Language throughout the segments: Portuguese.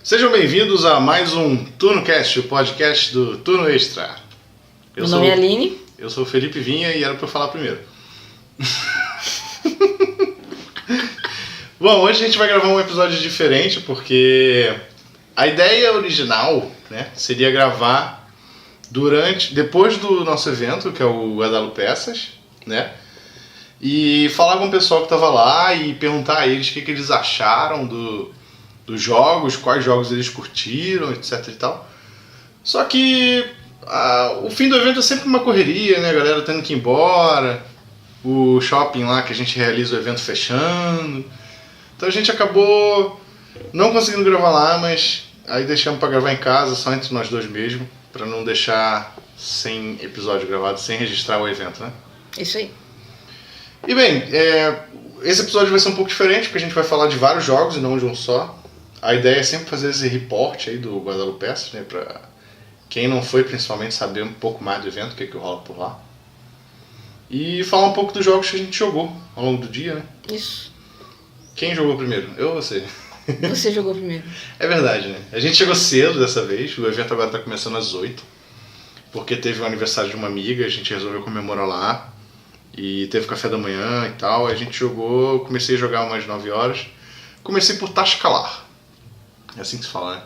Sejam bem-vindos a mais um TurnoCast, o podcast do Turno Extra. Meu nome é Aline. Eu sou o Felipe Vinha e era pra eu falar primeiro. Bom, hoje a gente vai gravar um episódio diferente porque a ideia original, né, seria gravar depois do nosso evento, que é o Guadalupeças, né? E falar com o pessoal que tava lá e perguntar a eles o que eles acharam dos jogos, quais jogos eles curtiram, etc e tal. Só que o fim do evento é sempre uma correria, né? A galera tendo que ir embora, o shopping lá que a gente realiza o evento fechando. Então a gente acabou não conseguindo gravar lá, mas aí deixamos pra gravar em casa, só entre nós dois mesmo, pra não deixar sem episódio gravado, sem registrar o evento, né? Isso aí. E bem, esse episódio vai ser um pouco diferente, porque a gente vai falar de vários jogos e não de um só. A ideia é sempre fazer esse reporte aí do Guadalupeças, né, pra quem não foi principalmente saber um pouco mais do evento, o que rola por lá. E falar um pouco dos jogos que a gente jogou ao longo do dia, né? Isso. Quem jogou primeiro? Eu ou você? Você jogou primeiro. É verdade, né? A gente chegou cedo dessa vez, o evento agora tá começando às 8, porque teve o aniversário de uma amiga, a gente resolveu comemorar lá, e teve café da manhã e tal, a gente jogou, comecei a jogar umas 9 horas, comecei por Tashkalar. É assim que se fala, né?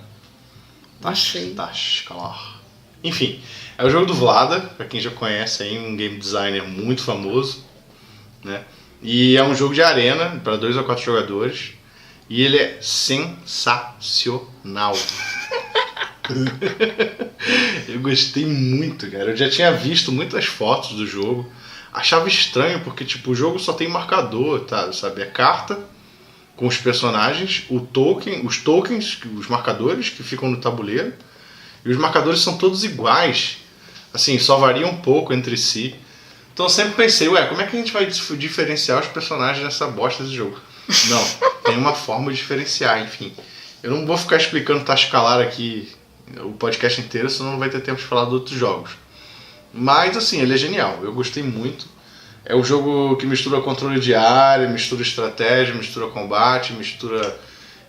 Tashkalar. Enfim, é o jogo do Vlada, pra quem já conhece aí, um game designer muito famoso, né? E é um jogo de arena, para 2 a 4 jogadores, e ele é sensacional. Eu gostei muito, cara. Eu já tinha visto muitas fotos do jogo, achava estranho porque tipo, o jogo só tem marcador, tá? Sabe? É carta com os personagens, os tokens, os marcadores que ficam no tabuleiro, e os marcadores são todos iguais, assim, só variam um pouco entre si. Então eu sempre pensei, como é que a gente vai diferenciar os personagens dessa bosta desse jogo? Não, tem uma forma de diferenciar, enfim. Eu não vou ficar explicando Tashkalar aqui o podcast inteiro, senão não vai ter tempo de falar de outros jogos. Mas assim, ele é genial, eu gostei muito. É um jogo que mistura controle de área, mistura estratégia, mistura combate, mistura...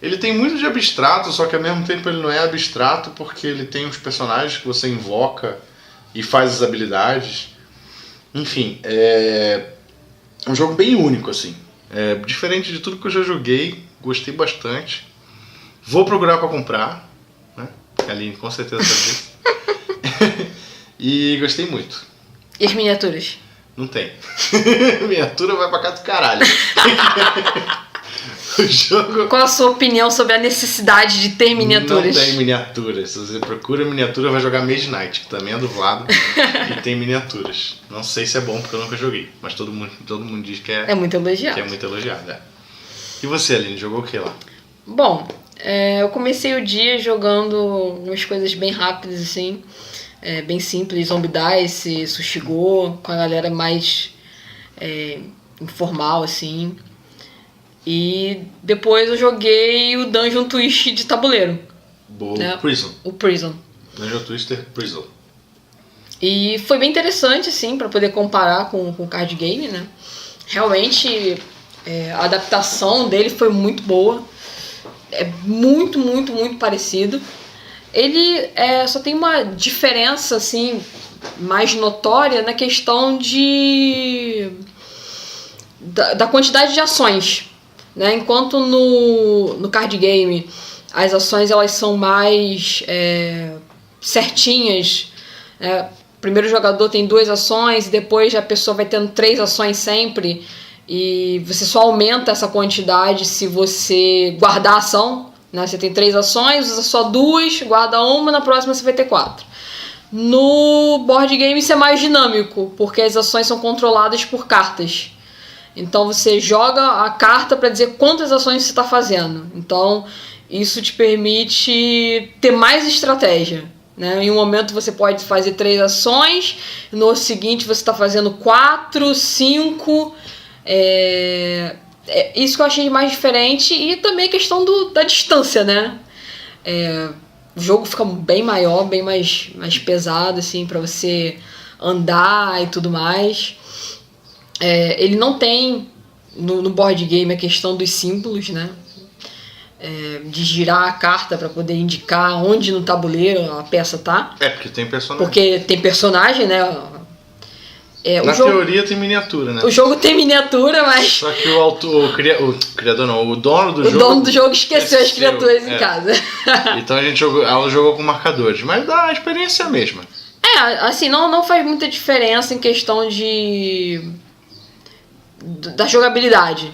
Ele tem muito de abstrato, só que ao mesmo tempo ele não é abstrato porque ele tem os personagens que você invoca e faz as habilidades. Enfim, é um jogo bem único, assim. É diferente de tudo que eu já joguei, gostei bastante. Vou procurar para comprar, né? A Aline com certeza sabe disso. E gostei muito. E as miniaturas? Não tem. Miniatura vai pra cá do caralho. O jogo... Qual a sua opinião sobre a necessidade de ter miniaturas? Não tem miniaturas. Se você procura miniatura, vai jogar Mage Knight, que também é do Vlado, e tem miniaturas. Não sei se é bom, porque eu nunca joguei, mas todo mundo diz que é muito elogiado. Que é muito elogiado, é. E você, Aline, jogou o que lá? Bom, eu comecei o dia jogando umas coisas bem rápidas, assim, bem simples, Zombie Dice, Sushi Go, com a galera mais informal, assim. E depois eu joguei o Dungeon Twist de tabuleiro. Boa, né? Prison. O Prison. Dungeon Twister Prison. E foi bem interessante, assim, para poder comparar com o card game, né? Realmente, a adaptação dele foi muito boa. É muito, muito, muito parecido. Ele só tem uma diferença, assim, mais notória na questão da quantidade de ações. Né? Enquanto no card game as ações elas são mais certinhas, o primeiro jogador tem 2 ações, depois a pessoa vai tendo 3 ações sempre, e você só aumenta essa quantidade se você guardar a ação, né? Você tem 3 ações, usa só 2, guarda uma, na próxima você vai ter 4. No board game isso é mais dinâmico, porque as ações são controladas por cartas. Então você joga a carta para dizer quantas ações você está fazendo. Então isso te permite ter mais estratégia. Né? Em um momento você pode fazer 3 ações, no seguinte você está fazendo 4, 5. Isso que eu achei mais diferente. E também a questão da distância, né? O jogo fica bem maior, bem mais pesado, assim, para você andar e tudo mais. Ele não tem no board game a questão dos símbolos, né? de girar a carta para poder indicar onde no tabuleiro a peça tá. Porque tem personagem. Porque tem personagem, né? Na teoria tem miniatura, né? O jogo tem miniatura, mas... Só que o criador não, o dono do jogo... O dono do jogo esqueceu as criaturas em casa. Então ela jogou com marcadores, mas a experiência é a mesma. Assim, não faz muita diferença em questão da jogabilidade,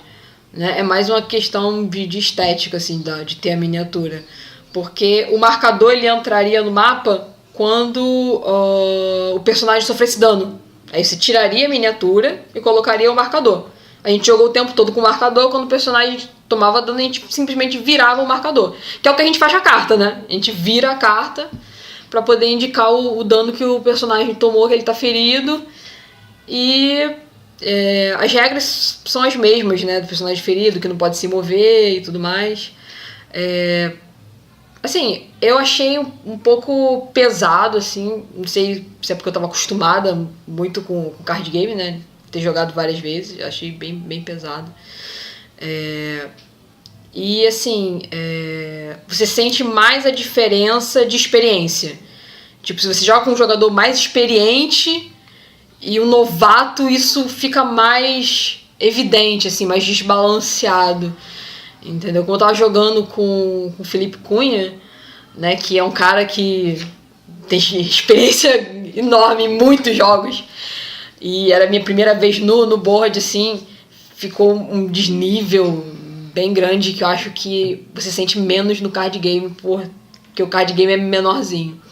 né? É mais uma questão de estética, assim, de ter a miniatura. Porque o marcador, ele entraria no mapa quando o personagem sofresse dano. Aí você tiraria a miniatura e colocaria o marcador. A gente jogou o tempo todo com o marcador, quando o personagem tomava dano, a gente simplesmente virava o marcador. Que é o que a gente faz com a carta, né? A gente vira a carta pra poder indicar o dano que o personagem tomou, que ele tá ferido. E as regras são as mesmas, né? Do personagem ferido, que não pode se mover e tudo mais. Assim, eu achei um pouco pesado, assim, não sei se é porque eu tava acostumada muito com card game, né, ter jogado várias vezes, achei bem pesado. E assim, você sente mais a diferença de experiência. Tipo, se você joga com um jogador mais experiente e um novato, isso fica mais evidente, assim, mais desbalanceado. Entendeu? Como eu tava jogando com o Felipe Cunha, né, que é um cara que tem experiência enorme em muitos jogos, e era a minha primeira vez no board, assim, ficou um desnível bem grande, que eu acho que você sente menos no card game, porque o card game é menorzinho.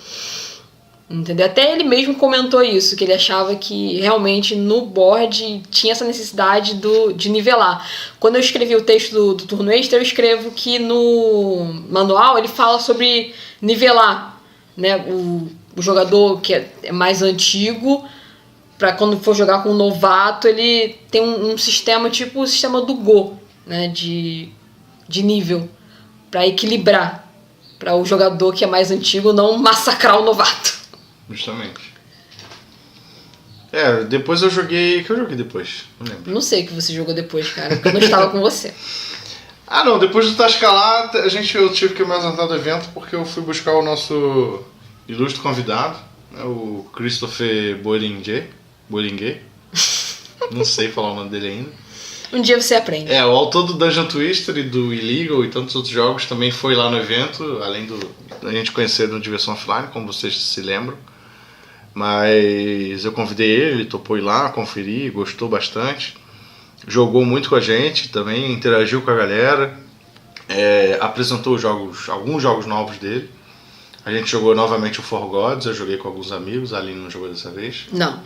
Entendeu? Até ele mesmo comentou isso, que ele achava que realmente no board tinha essa necessidade de nivelar. Quando eu escrevi o texto do turno extra, eu escrevo que no manual ele fala sobre nivelar, né, o jogador que é mais antigo, para quando for jogar com um novato, ele tem um sistema tipo o sistema do Go, né, de nível, para equilibrar, para o jogador que é mais antigo não massacrar o novato. Justamente. Depois eu joguei... O que eu joguei depois? Não lembro. Não sei o que você jogou depois, cara, porque eu não estava com você. Não, depois do Tascalá, eu tive que me ausentar do evento porque eu fui buscar o nosso ilustre convidado, né, o Christopher Boeringer. Não sei falar o nome dele ainda. Um dia você aprende. O autor do Dungeon Twister e do Illegal e tantos outros jogos também foi lá no evento, além da gente conhecer no Diversão Offline, como vocês se lembram. Mas eu convidei ele topou ir lá, conferir, gostou bastante. Jogou muito com a gente também, interagiu com a galera. Apresentou alguns jogos novos dele. A gente jogou novamente o For Gods, eu joguei com alguns amigos, a Aline não jogou dessa vez. Não.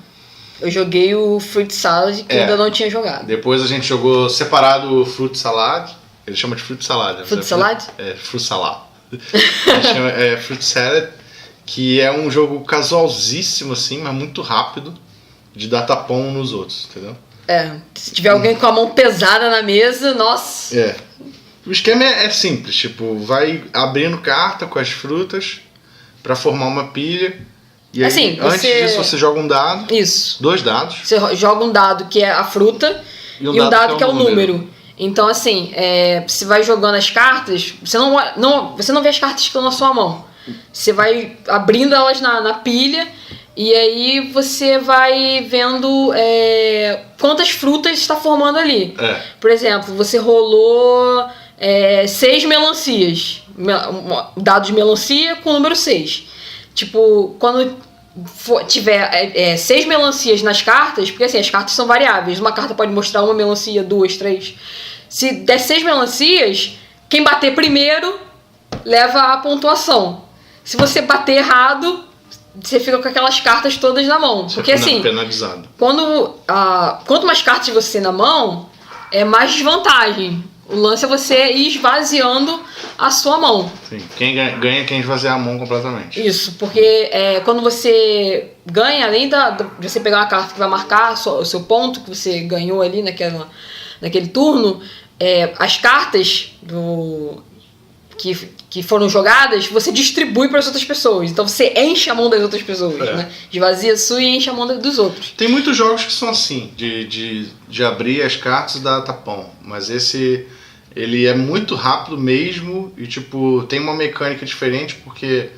Eu joguei o Fruit Salad, que ainda não tinha jogado. Depois a gente jogou separado o Fruit Salad. Ele chama de Fruit Salad. Fruit Salad? Fruit Salad. Ele chama Fruit Salad, que é um jogo casualzíssimo, assim, mas muito rápido, de dar tapão nos outros, entendeu? Se tiver alguém com a mão pesada na mesa, nossa. O esquema é simples, tipo, vai abrindo carta com as frutas pra formar uma pilha. E aí, assim, antes disso, você joga um dado. Isso. 2 dados. Você joga um dado que é a fruta e um dado que é o número. Então, assim, você vai jogando as cartas, você não vê as cartas que estão na sua mão. Você vai abrindo elas na pilha e aí você vai vendo quantas frutas está formando ali. Por exemplo, você rolou 6 melancias. Dado de melancia com o número 6. Tipo, quando tiver 6 melancias nas cartas, porque assim, as cartas são variáveis. Uma carta pode mostrar uma melancia, 2, 3. Se der 6 melancias, quem bater primeiro leva a pontuação. Se você bater errado, você fica com aquelas cartas todas na mão. Porque assim, penalizado. Quanto mais cartas você tem na mão, é mais desvantagem. O lance é você ir esvaziando a sua mão. Sim, quem ganha é quem esvaziar a mão completamente. Isso, porque quando você ganha, além de você pegar uma carta que vai marcar o seu ponto que você ganhou ali naquele turno, as cartas que foram jogadas, você distribui para as outras pessoas. Então você enche a mão das outras pessoas, né? Esvazia a sua e enche a mão dos outros. Tem muitos jogos que são assim, de abrir as cartas e dar tapão. Mas esse Ele é muito rápido mesmo e, tipo, tem uma mecânica diferente porque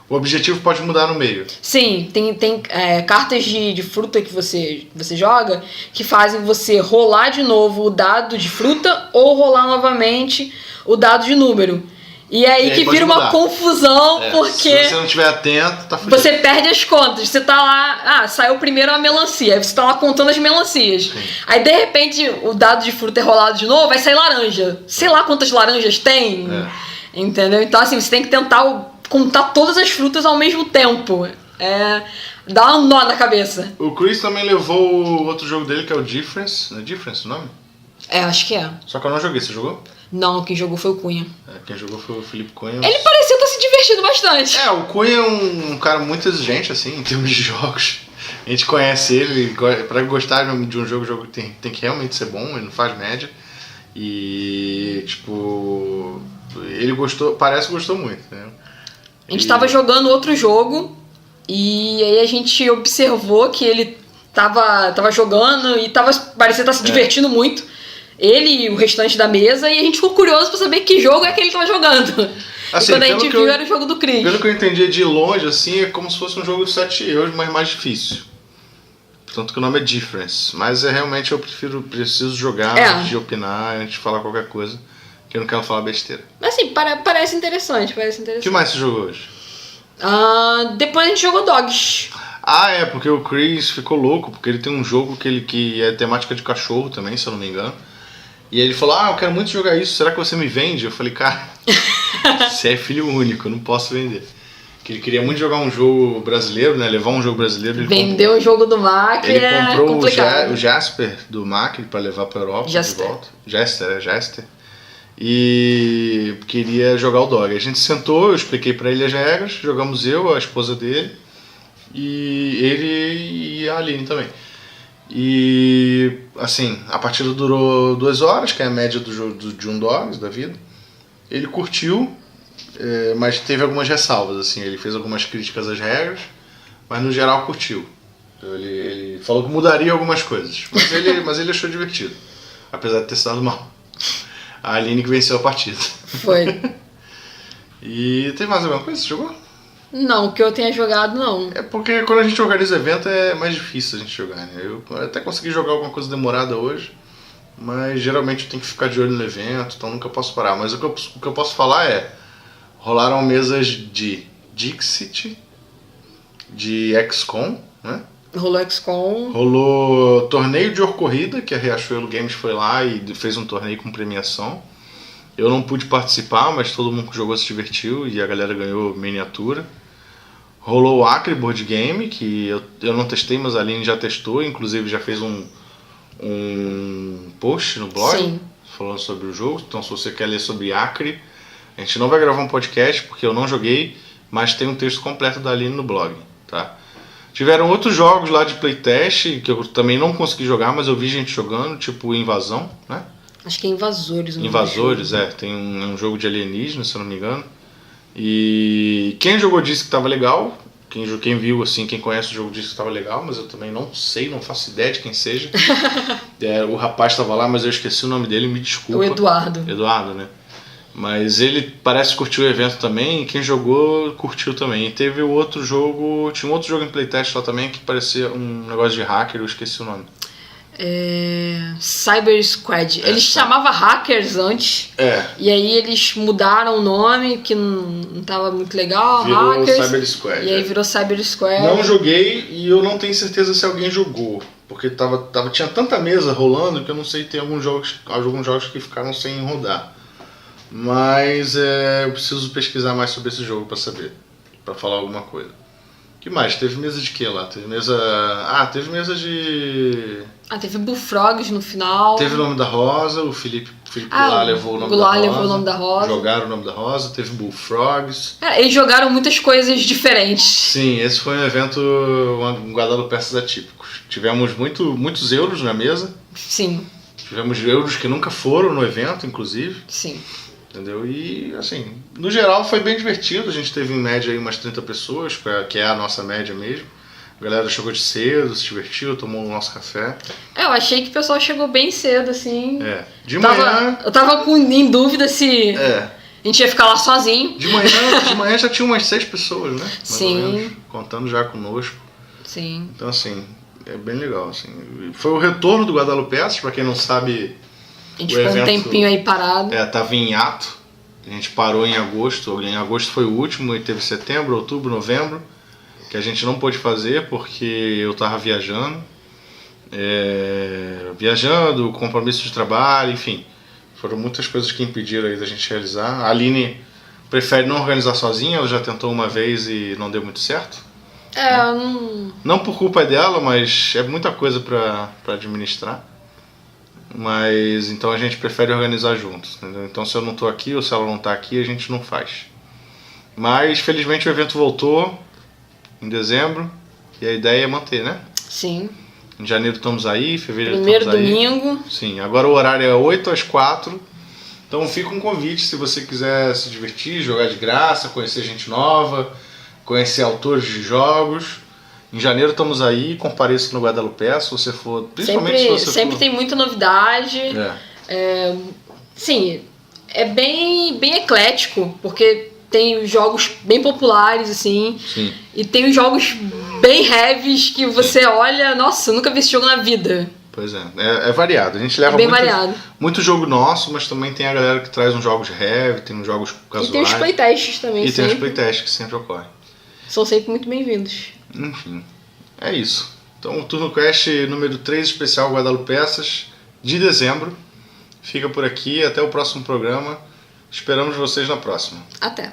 o objetivo pode mudar no meio. Sim, tem cartas de fruta que você joga que fazem você rolar de novo o dado de fruta ou rolar novamente o dado de número. E aí que vira uma confusão, porque... Se você não estiver atento, tá fudido. Você perde as contas. Você tá lá... saiu primeiro uma melancia. Aí você tá lá contando as melancias. Sim. Aí, de repente, o dado de fruta é rolado de novo, vai sair laranja. Sei lá quantas laranjas tem. Entendeu? Então, assim, você tem que tentar contar todas as frutas ao mesmo tempo. Dá um nó na cabeça. O Chris também levou o outro jogo dele, que é o Difference. Não é Difference o nome? Acho que é. Só que eu não joguei. Você jogou? Não, quem jogou foi o Cunha. Quem jogou foi o Felipe Cunha. Ele pareceu estar se divertindo bastante. O Cunha é um cara muito exigente, assim, em termos de jogos. A gente conhece ele, pra gostar de um jogo, o jogo tem que realmente ser bom, ele não faz média. E, tipo, ele parece que gostou muito, né? A gente tava jogando outro jogo e aí a gente observou que ele tava jogando e parecia estar se divertindo muito. Ele e o restante da mesa, e a gente ficou curioso pra saber que jogo é que ele tava jogando. Assim, e quando a gente viu, era o jogo do Chris. Pelo que eu entendi de longe, assim, é como se fosse um jogo de 7 euros, mas mais difícil. Tanto que o nome é Difference. Mas realmente eu preciso jogar antes de opinar, antes de falar qualquer coisa, que eu não quero falar besteira. Mas assim, parece interessante, O que mais você jogou hoje? Depois a gente jogou Dogs. Porque o Chris ficou louco, porque ele tem um jogo que é temática de cachorro também, se eu não me engano. E ele falou, eu quero muito jogar isso, será que você me vende? Eu falei, cara, você é filho único, eu não posso vender. Que ele queria muito jogar um jogo brasileiro, né? Levar um jogo brasileiro. Vendeu o jogo do Macri, ele comprou complicado. o Jasper do Macri pra levar pra Europa de volta. Jaster. E queria jogar o Dog. A gente sentou, eu expliquei pra ele as regras, jogamos eu, a esposa dele, e ele e a Aline também. E, assim, a partida durou 2 horas, que é a média do jogo de um Dogs da vida. Ele curtiu, mas teve algumas ressalvas, assim. Ele fez algumas críticas às regras, mas no geral curtiu. Ele falou que mudaria algumas coisas, mas ele achou divertido, apesar de ter se dado mal. A Aline que venceu a partida. Foi. E tem mais alguma coisa que você jogou? Não, que eu tenha jogado, não. É porque quando a gente organiza evento é mais difícil a gente jogar, né? Eu até consegui jogar alguma coisa demorada hoje, mas geralmente eu tenho que ficar de olho no evento, então nunca posso parar. Mas o que eu posso falar rolaram mesas de Dixit, de XCOM, né? Rolou XCOM. Rolou torneio de Corrida, que a Riachuelo Games foi lá e fez um torneio com premiação. Eu não pude participar, mas todo mundo que jogou se divertiu e a galera ganhou miniatura. Rolou o Acre Board Game, que eu não testei, mas a Aline já testou, inclusive já fez um post no blog falando sobre o jogo. Então se você quer ler sobre Acre, a gente não vai gravar um podcast porque eu não joguei, mas tem um texto completo da Aline no blog, tá? Tiveram outros jogos lá de playtest que eu também não consegui jogar, mas eu vi gente jogando, tipo Invasão, né? Acho que é Invasores. Invasores, tem um jogo de alienígena, se eu não me engano. E quem jogou disse que estava legal. Quem viu, assim, quem conhece o jogo disse que estava legal, mas eu também não sei, não faço ideia de quem seja. O rapaz estava lá, mas eu esqueci o nome dele, me desculpa. O Eduardo. Eduardo, né? Mas ele parece que curtiu o evento também, e quem jogou curtiu também. E teve o outro jogo, tinha um outro jogo em playtest lá também que parecia um negócio de hacker, eu esqueci o nome. Cyber Squad. Eles chamavam Hackers antes. E aí eles mudaram o nome, que não tava muito legal. Virou Hackers. Cyber Squad. E aí virou Cyber Squad. Não joguei e eu não tenho certeza se alguém jogou. Porque tinha tanta mesa rolando que eu não sei, tem alguns jogos que ficaram sem rodar. Mas eu preciso pesquisar mais sobre esse jogo pra saber. Pra falar alguma coisa. O que mais? Teve mesa de quê lá? Teve mesa de... teve Bullfrogs no final. Teve o nome da Rosa, o Felipe lá levou o nome da Rosa. Levou o nome da Rosa. Jogaram o nome da Rosa, teve Bullfrogs. Eles jogaram muitas coisas diferentes. Sim, esse foi um evento, um Guadalupenses atípicos. Tivemos muitos euros na mesa. Sim. Tivemos euros que nunca foram no evento, inclusive. Sim. Entendeu? E, assim, no geral foi bem divertido. A gente teve em média aí umas 30 pessoas, que é a nossa média mesmo. A galera chegou de cedo, se divertiu, tomou o nosso café. Eu achei que o pessoal chegou bem cedo, assim. De manhã... Eu tava em dúvida se a gente ia ficar lá sozinho. De manhã já tinha umas 6 pessoas, né? Mais Sim. ou menos, contando já conosco. Sim. Então, assim, é bem legal, assim. Foi o retorno do Guadalupeças, pra quem não sabe... A gente ficou um tempinho aí parado. Tava em hiato. A gente parou em agosto. Em agosto foi o último, e teve setembro, outubro, novembro, que a gente não pôde fazer porque eu tava viajando. Viajando, compromisso de trabalho, enfim. Foram muitas coisas que impediram aí da gente realizar. A Aline prefere não organizar sozinha, ela já tentou uma vez e não deu muito certo. Não por culpa dela, mas é muita coisa para administrar. Mas então a gente prefere organizar juntos, entendeu? Então se eu não tô aqui ou se ela não tá aqui, a gente não faz. Mas felizmente o evento voltou em dezembro e a ideia é manter, né? Sim. Em janeiro estamos aí, em fevereiro Primeiro estamos aí. domingo. Sim, agora o horário é 8 às 4. Então fica um convite se você quiser se divertir, jogar de graça, conhecer gente nova, conhecer autores de jogos. Em janeiro estamos aí, compareça no Guadalupe, se você for... Principalmente se você sempre for... tem muita novidade. Sim, é bem eclético, porque tem jogos bem populares, assim. Sim. E tem os jogos bem heavies que você olha... Nossa, eu nunca vi esse jogo na vida. Pois é variado. A gente leva muito jogo nosso, mas também tem a galera que traz uns jogos heavy, tem uns jogos casuais. E tem os playtests também, E tem os playtests que sempre ocorrem. São sempre muito bem-vindos. Enfim, é isso. Então o Turno Quest número 3 especial Guadalupeças de dezembro fica por aqui. Até o próximo programa. Esperamos vocês na próxima. Até.